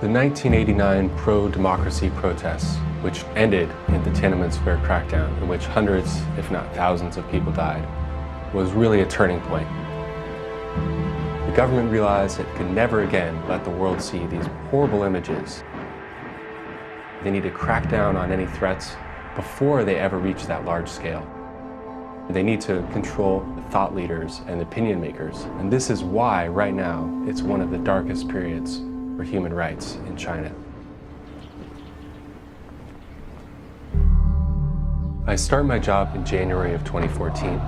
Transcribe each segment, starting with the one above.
The 1989 pro-democracy protests, which ended in the Tiananmen Square crackdown, in which hundreds, if not thousands of people died, was really a turning point. The government realized it could never again let the world see these horrible images. They need to crack down on any threats before they ever reach that large scale. They need to control the thought leaders and opinion makers. And this is why, right now, it's one of the darkest periods for human rights in China. I start my job in January of 2014.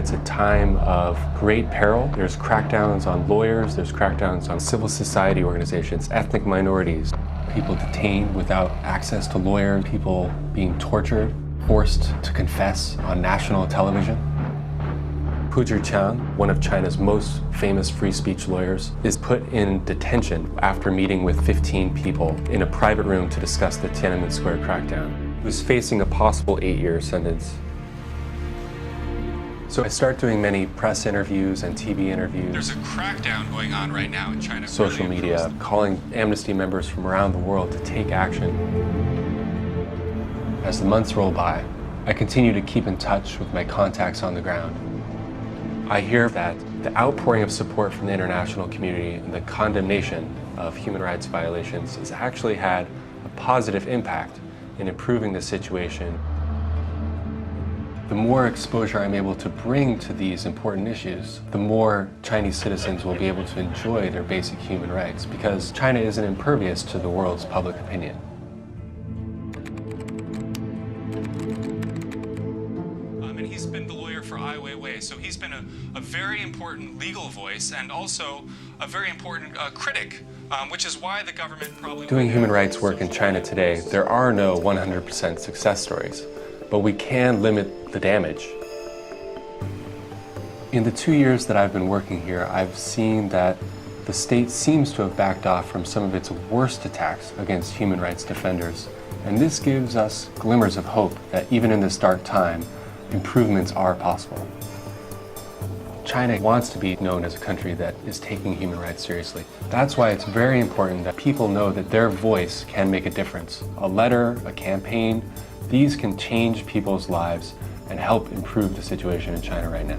It's a time of great peril. There's crackdowns on lawyers, there's crackdowns on civil society organizations, ethnic minorities, people detained without access to lawyers, people being tortured, forced to confess on national television. Pu Zhiqiang, one of China's most famous free speech lawyers, is put in detention after meeting with 15 people in a private room to discuss the Tiananmen Square crackdown. He was facing a possible 8-year sentence. So I start doing many press interviews and TV interviews. There's a crackdown going on right now in China. Social media, calling Amnesty members from around the world to take action. As the months roll by, I continue to keep in touch with my contacts on the ground. I hear that the outpouring of support from the international community and the condemnation of human rights violations has actually had a positive impact in improving the situation. The more exposure I'm able to bring to these important issues, the more Chinese citizens will be able to enjoy their basic human rights, because China isn't impervious to the world's public opinion. And he's been the lawyer for Ai Weiwei, so he's been a very important legal voice and also a very important critic, which is why the government probably... Doing human rights work in China today, there are no 100% success stories, but we can limit the damage. In the 2 years that I've been working here, I've seen that the state seems to have backed off from some of its worst attacks against human rights defenders. And this gives us glimmers of hope that even in this dark time, improvements are possible. China wants to be known as a country that is taking human rights seriously. That's why it's very important that people know that their voice can make a difference. A letter, a campaign, these can change people's lives and help improve the situation in China right now.